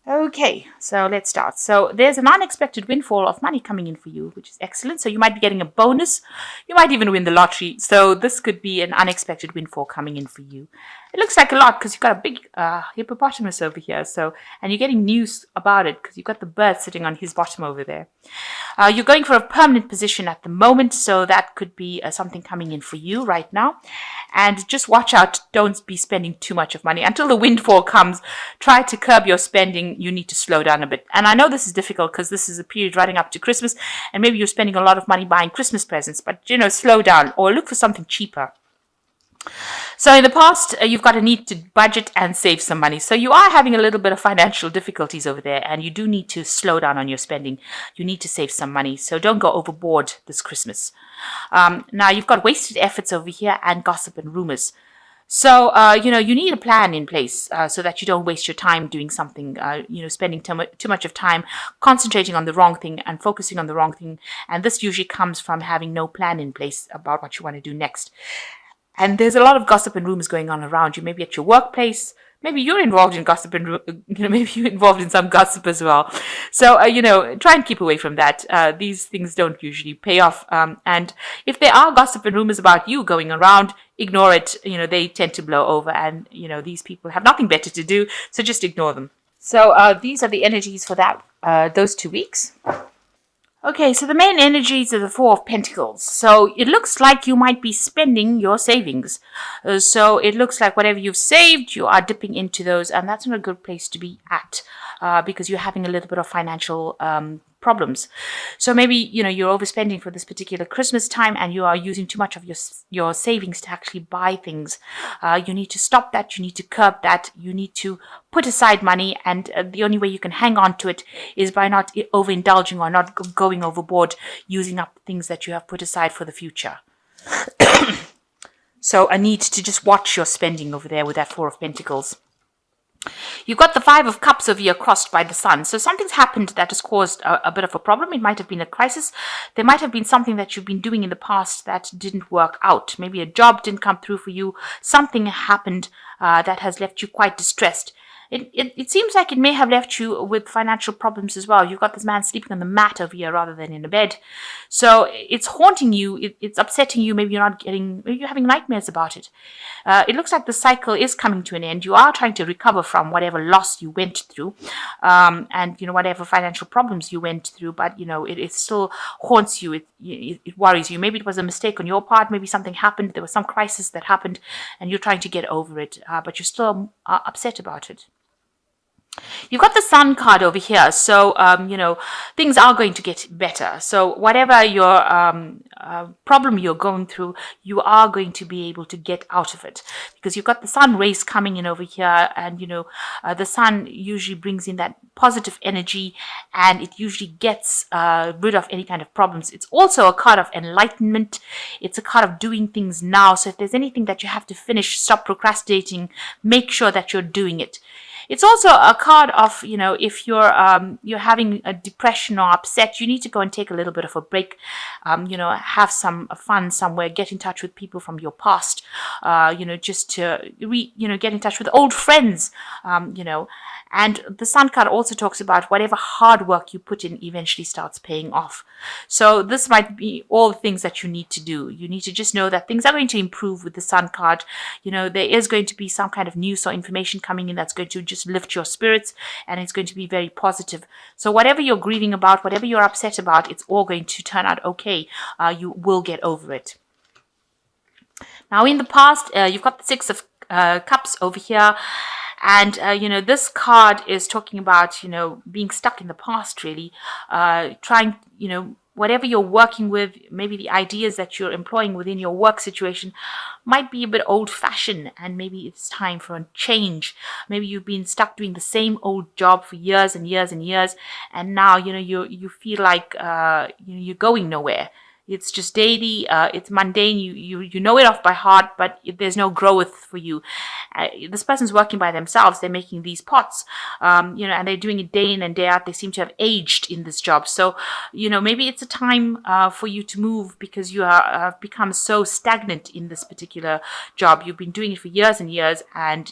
Okay, so let's start. So there's an unexpected windfall of money coming in for you, which is excellent. So you might be getting a bonus. You might even win the lottery. So this could be an unexpected windfall coming in for you. It looks like a lot because you've got a big hippopotamus over here. So, and you're getting news about it because you've got the bird sitting on his bottom over there. You're going for a permanent position at the moment, so that could be something coming in for you right now. And just watch out, don't be spending too much of money. Until the windfall comes, try to curb your spending. You need to slow down a bit. And I know this is difficult because this is a period running up to Christmas, and maybe you're spending a lot of money buying Christmas presents, but slow down or look for something cheaper. So in the past, you've got a need to budget and save some money. So you are having a little bit of financial difficulties over there, and you do need to slow down on your spending. You need to save some money. So don't go overboard this Christmas. Now you've got wasted efforts over here and gossip and rumors. So, you need a plan in place so that you don't waste your time doing something, spending too much of time concentrating on the wrong thing and focusing on the wrong thing. And this usually comes from having no plan in place about what you want to do next. And there's a lot of gossip and rumors going on around you, maybe at your workplace. Maybe you're involved in gossip and, maybe you're involved in some gossip as well. So, try and keep away from that. These things don't usually pay off. And if there are gossip and rumors about you going around, ignore it. They tend to blow over and, these people have nothing better to do. So just ignore them. So, these are the energies for those 2 weeks. Okay, so the main energies are the Four of Pentacles. So it looks like you might be spending your savings. So it looks like whatever you've saved, you are dipping into those, and that's not a good place to be at because you're having a little bit of financial problems. So maybe, you're overspending for this particular Christmas time and you are using too much of your savings to actually buy things. You need to stop that. You need to curb that. You need to put aside money. And the only way you can hang on to it is by not overindulging or not going overboard, using up things that you have put aside for the future. So I need to just watch your spending over there with that Four of Pentacles. You've got the Five of Cups over here crossed by the Sun. So something's happened that has caused a bit of a problem. It might have been a crisis. There might have been something that you've been doing in the past that didn't work out. Maybe a job didn't come through for you. Something happened that has left you quite distressed. It seems like it may have left you with financial problems as well. You've got this man sleeping on the mat over here rather than in a bed. So it's haunting you. It's upsetting you. Maybe you're having nightmares about it. It looks like the cycle is coming to an end. You are trying to recover from whatever loss you went through, and whatever financial problems you went through. But it still haunts you. It worries you. Maybe it was a mistake on your part. Maybe something happened. There was some crisis that happened, and you're trying to get over it. But you're still upset about it. You've got the Sun card over here, so things are going to get better. So whatever your problem you're going through, you are going to be able to get out of it because you've got the Sun rays coming in over here, and the Sun usually brings in that positive energy, and it usually gets rid of any kind of problems. It's also a card of enlightenment. It's a card of doing things now. So if there's anything that you have to finish, stop procrastinating. Make sure that you're doing it. It's also a card of, if you're having a depression or upset, you need to go and take a little bit of a break, have some fun somewhere, get in touch with people from your past, just to, get in touch with old friends, And the Sun card also talks about whatever hard work you put in eventually starts paying off. So this might be all the things that you need to do. You need to just know that things are going to improve with the Sun card. There is going to be some kind of news or information coming in that's going to just lift your spirits, and it's going to be very positive. So whatever you're grieving about, whatever you're upset about, it's all going to turn out okay. You will get over it. Now, in the past, you've got the Six of Cups over here. And, this card is talking about, being stuck in the past, really, trying, whatever you're working with, maybe the ideas that you're employing within your work situation might be a bit old-fashioned, and maybe it's time for a change. Maybe you've been stuck doing the same old job for years and years and years, and now, you feel like, you're going nowhere. It's just daily. It's mundane. You know it off by heart, but there's no growth for you. This person's working by themselves. They're making these pots, and they're doing it day in and day out. They seem to have aged in this job. So, maybe it's a time for you to move because you have become so stagnant in this particular job. You've been doing it for years and years, and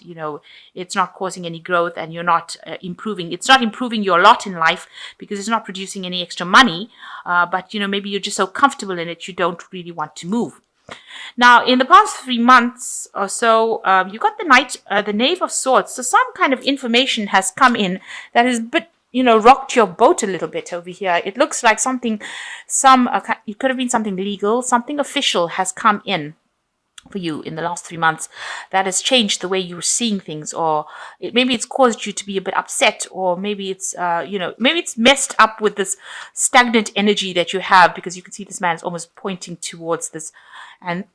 it's not causing any growth, and you're not improving. It's not improving your lot in life because it's not producing any extra money. But maybe you're just so comfortable in it, you don't really want to move. Now, in the past 3 months or so, you got the Knave of Swords. So some kind of information has come in that has rocked your boat a little bit over here. It looks like it could have been something legal, something official has come in for you in the last 3 months that has changed the way you're seeing things, or maybe it's caused you to be a bit upset, or maybe it's maybe it's messed up with this stagnant energy that you have, because you can see this man is almost pointing towards this, and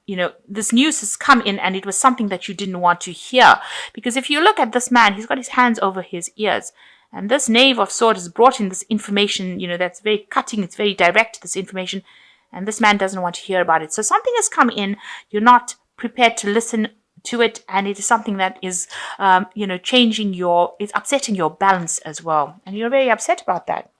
this news has come in, and it was something that you didn't want to hear, because if you look at this man, he's got his hands over his ears. And this Knave of Swords has brought in this information, that's very cutting, it's very direct, this information, and this man doesn't want to hear about it. So something has come in, you're not prepared to listen to it, and it is something that is, it's upsetting your balance as well, and you're very upset about that.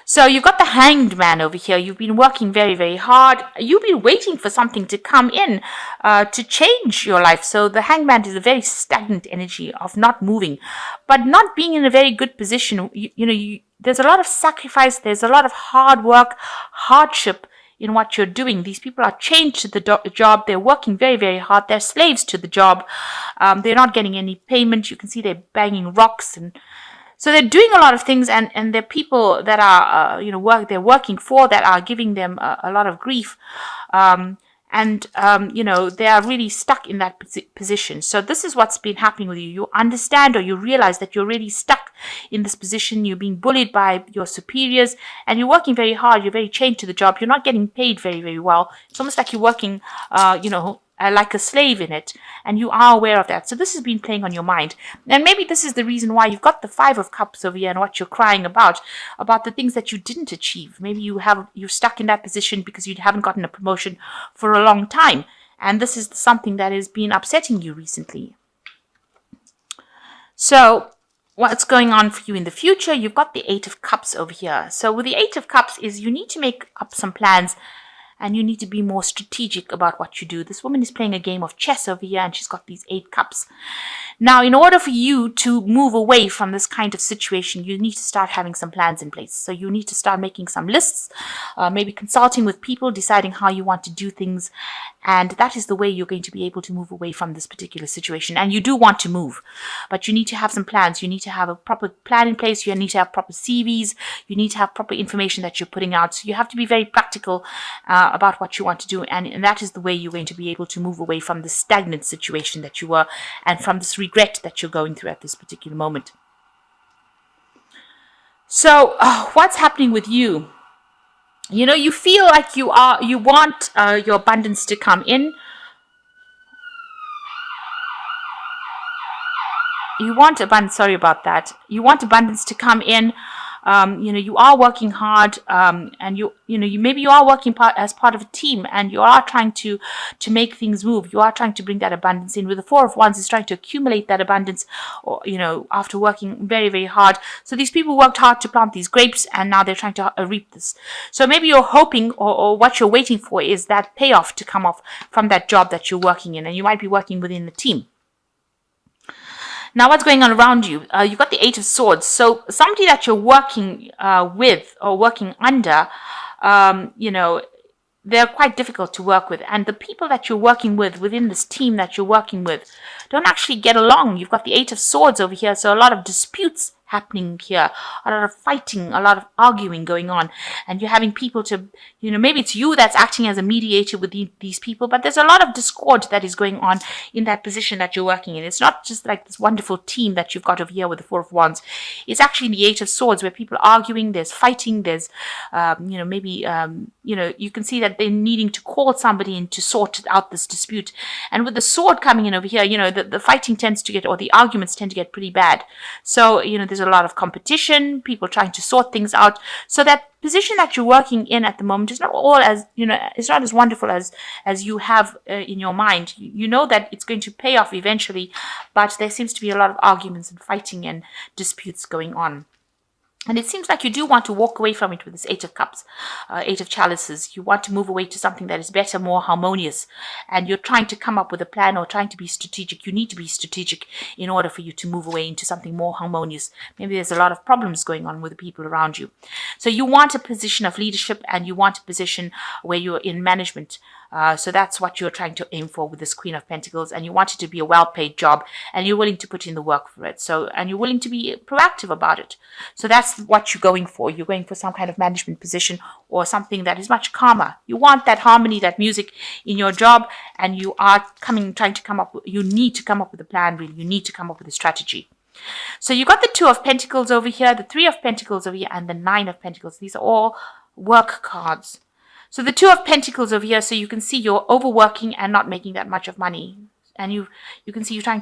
So you've got the Hanged Man over here. You've been working very, very hard. You've been waiting for something to come in to change your life. So the Hanged Man is a very stagnant energy of not moving, but not being in a very good position. There's a lot of sacrifice. There's a lot of hard work, hardship in what you're doing. These people are chained to the job. They're working very, very hard. They're slaves to the job. They're not getting any payment. You can see they're banging rocks, and so they're doing a lot of things, and they're people that are, they're working for, that are giving them a lot of grief. They are really stuck in that position. So this is what's been happening with you. You understand, or you realize that you're really stuck in this position. You're being bullied by your superiors, and you're working very hard. You're very chained to the job. You're not getting paid very, very well. It's almost like you're working, like a slave in it, and you are aware of that. So this has been playing on your mind, and maybe this is the reason why you've got the 5 of Cups over here, and what you're crying about the things that you didn't achieve. Maybe you're stuck in that position because you haven't gotten a promotion for a long time, and this is something that has been upsetting you recently. So what's going on for you in the future? You've got the 8 of Cups over here. So with the 8 of Cups is you need to make up some plans, and you need to be more strategic about what you do. This woman is playing a game of chess over here, and she's got these 8 cups. Now, in order for you to move away from this kind of situation, you need to start having some plans in place. So you need to start making some lists, maybe consulting with people, deciding how you want to do things. And that is the way you're going to be able to move away from this particular situation. And you do want to move, but you need to have some plans. You need to have a proper plan in place. You need to have proper CVs. You need to have proper information that you're putting out. So you have to be very practical about what you want to do, and that is the way you're going to be able to move away from the stagnant situation that you were, and from this regret that you're going through at this particular moment. So what's happening with you? You feel like you want your abundance to come in. You want abundance. Sorry about that. You want abundance to come in. You are working hard, and maybe you are working as part of a team, and you are trying to make things move. You are trying to bring that abundance in. With the 4 of Wands, is trying to accumulate that abundance, or after working very, very hard. So these people worked hard to plant these grapes, and now they're trying to reap this. So maybe you're hoping, or what you're waiting for, is that payoff to come off from that job that you're working in, and you might be working within the team. Now, what's going on around you? You've got the 8 of Swords. So somebody that you're working with or working under, they're quite difficult to work with. And the people that you're working with within this team that you're working with don't actually get along. You've got the 8 of Swords over here. So a lot of disputes happening here, a lot of fighting, a lot of arguing going on, and you're having people to, maybe it's you that's acting as a mediator with these people, but there's a lot of discord that is going on in that position that you're working in. It's not just like this wonderful team that you've got over here with the 4 of Wands. It's actually the 8 of Swords, where people are arguing, there's fighting, there's, you can see that they're needing to call somebody in to sort out this dispute. And with the sword coming in over here, the fighting tends to get, or the arguments tend to get pretty bad. So, there's a lot of competition, people trying to sort things out. So that position that you're working in at the moment is not all as, it's not as wonderful as you have in your mind. You know that it's going to pay off eventually, but there seems to be a lot of arguments and fighting and disputes going on. And it seems like you do want to walk away from it with this Eight of Cups, Eight of Chalices. You want to move away to something that is better, more harmonious. And you're trying to come up with a plan or trying to be strategic. You need to be strategic in order for you to move away into something more harmonious. Maybe there's a lot of problems going on with the people around you. So you want a position of leadership, and you want a position where you're in management. So that's what you're trying to aim for with this Queen of Pentacles, and you want it to be a well-paid job, and you're willing to put in the work for it. So, and you're willing to be proactive about it. So that's what you're going for. You're going for some kind of management position or something that is much calmer. You want that harmony, that music in your job, and you are trying to come up with, you need to come up with a plan, really. You need to come up with a strategy. So you got the Two of Pentacles over here, the Three of Pentacles over here, and the Nine of Pentacles. These are all work cards. So the Two of Pentacles over here, so you can see you're overworking and not making that much of money. And you can see you're trying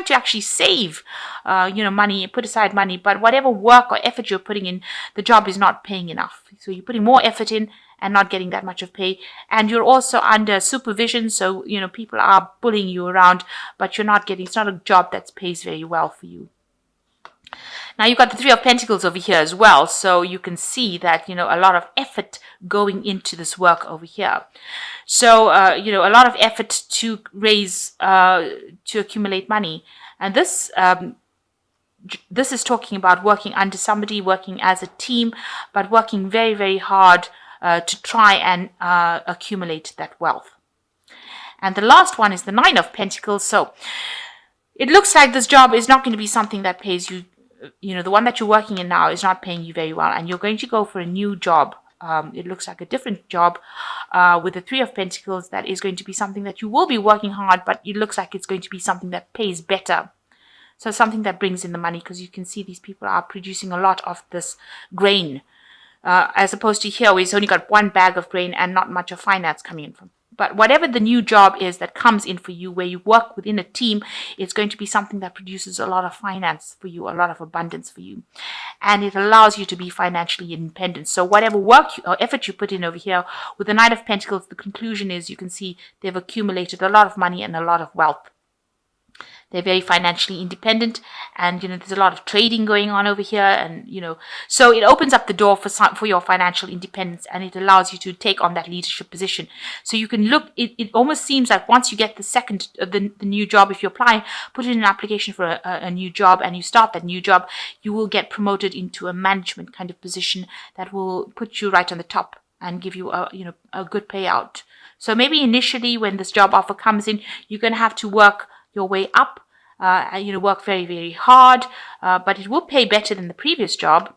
to actually save, money, put aside money. But whatever work or effort you're putting in, the job is not paying enough. So you're putting more effort in and not getting that much of pay. And you're also under supervision. So, people are bullying you around, but it's not a job that pays very well for you. Now you've got the Three of Pentacles over here as well. So you can see that, a lot of effort going into this work over here. So, a lot of effort to raise, to accumulate money. And this is talking about working under somebody, working as a team, but working very, very hard to try and accumulate that wealth. And the last one is the Nine of Pentacles. So it looks like this job is not going to be something that pays you. The one that you're working in now is not paying you very well, and you're going to go for a new job. It looks like a different job with the Three of Pentacles that is going to be something that you will be working hard, but it looks like it's going to be something that pays better. So something that brings in the money, because you can see these people are producing a lot of this grain, as opposed to here where it's only got one bag of grain and not much of finance coming in from. But whatever the new job is that comes in for you, where you work within a team, it's going to be something that produces a lot of finance for you, a lot of abundance for you. And it allows you to be financially independent. So whatever work or effort you put in over here, with the Knight of Pentacles, the conclusion is you can see they've accumulated a lot of money and a lot of wealth. They're very financially independent, and there's a lot of trading going on over here, and so it opens up the door for your financial independence, and it allows you to take on that leadership position. So you can look. It almost seems like once you get the new job, if you apply, put in an application for a new job, and you start that new job, you will get promoted into a management kind of position that will put you right on the top and give you a good payout. So maybe initially when this job offer comes in, you're going to have to work your way up, work very, very hard, but it will pay better than the previous job,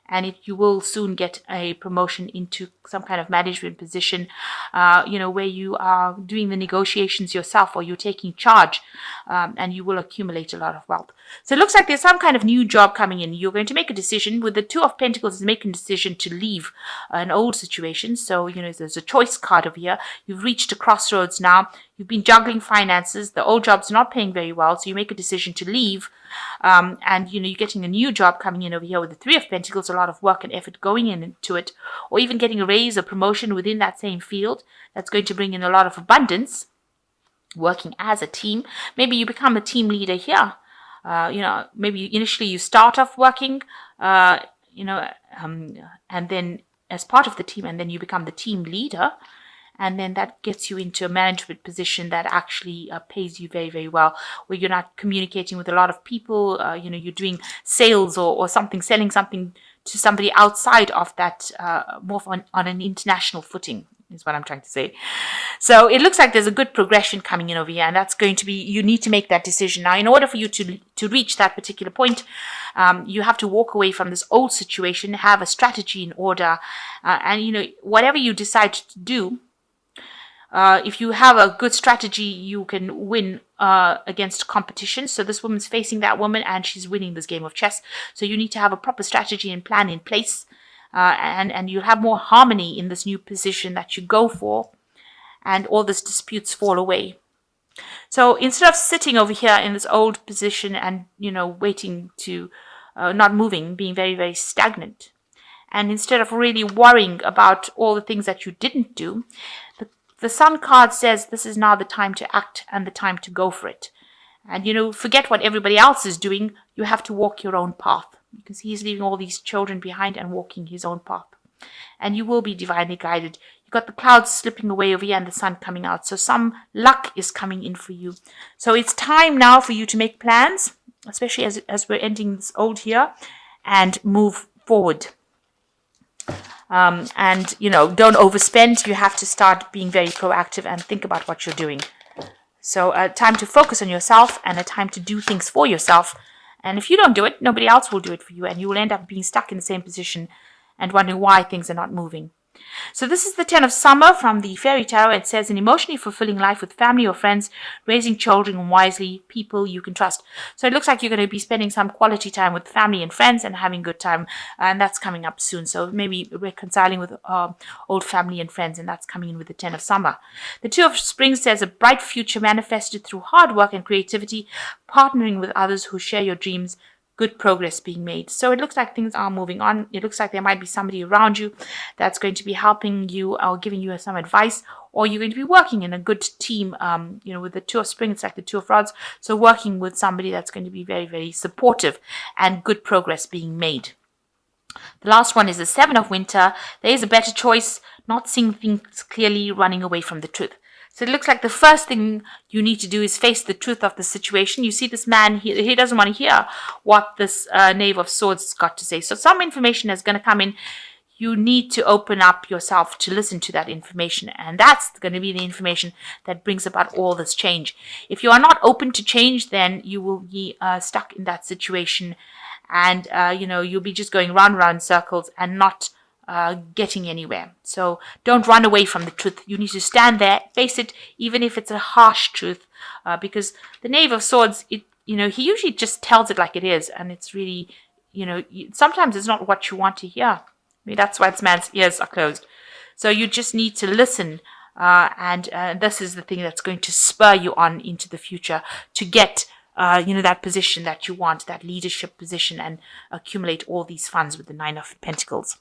and you will soon get a promotion into some kind of management position, where you are doing the negotiations yourself, or you're taking charge, and you will accumulate a lot of wealth. So it looks like there's some kind of new job coming in. You're going to make a decision. With the Two of Pentacles, is making a decision to leave an old situation. So, there's a choice card over here. You've reached a crossroads now. You've been juggling finances. The old job's not paying very well, so you make a decision to leave. And you're getting a new job coming in over here with the Three of Pentacles, a lot of work and effort going into it, or even getting a raise or promotion within that same field. That's going to bring in a lot of abundance. Working as a team. Maybe you become a team leader here. Maybe initially you start off working, and then as part of the team, and then you become the team leader. And then that gets you into a management position that actually pays you very, very well, where you're not communicating with a lot of people. You're doing sales or something, selling something to somebody outside of that, more on an international footing, is what I'm trying to say. So it looks like there's a good progression coming in over here, and that's going to be, you need to make that decision. Now, in order for you to reach that particular point, you have to walk away from this old situation, have a strategy in order, and whatever you decide to do, if you have a good strategy, you can win against competition. So this woman's facing that woman, and she's winning this game of chess. So you need to have a proper strategy and plan in place, and you'll have more harmony in this new position that you go for, and all these disputes fall away. So instead of sitting over here in this old position and waiting to not moving, being very, very stagnant. And instead of really worrying about all the things that you didn't do, the Sun card says this is now the time to act and the time to go for it. And, forget what everybody else is doing. You have to walk your own path, because he's leaving all these children behind and walking his own path. And you will be divinely guided. You've got the clouds slipping away over here and the sun coming out. So some luck is coming in for you. So it's time now for you to make plans, especially as we're ending this old year, and move forward. And, don't overspend. You have to start being very proactive and think about what you're doing. So a time to focus on yourself and a time to do things for yourself. And if you don't do it, nobody else will do it for you. And you will end up being stuck in the same position and wondering why things are not moving. So this is the 10 of Summer from the Fairy Tarot. It says an emotionally fulfilling life with family or friends, raising children wisely, people you can trust. So it looks like you're going to be spending some quality time with family and friends and having a good time. And that's coming up soon. So maybe reconciling with old family and friends, and that's coming in with the 10 of Summer. The 2 of Spring says a bright future manifested through hard work and creativity, partnering with others who share your dreams, good progress being made. So it looks like things are moving on. It looks like there might be somebody around you that's going to be helping you or giving you some advice, or you're going to be working in a good team. With the 2 of Spring, it's like the 2 of Rods. So working with somebody that's going to be very, very supportive and good progress being made. The last one is the 7 of Winter. There is a better choice, not seeing things clearly, running away from the truth. So it looks like the first thing you need to do is face the truth of the situation. You see this man, he doesn't want to hear what this Knave of Swords has got to say. So some information is going to come in. You need to open up yourself to listen to that information. And that's going to be the information that brings about all this change. If you are not open to change, then you will be stuck in that situation. And, you'll be just going round and round in circles and not getting anywhere. So don't run away from the truth. You need to stand there, face it, even if it's a harsh truth, because the Knave of Swords, he usually just tells it like it is, and it's really, sometimes it's not what you want to hear. I mean, that's why this man's ears are closed. So you just need to listen, and this is the thing that's going to spur you on into the future to get that position that you want, that leadership position, and accumulate all these funds with the 9 of Pentacles.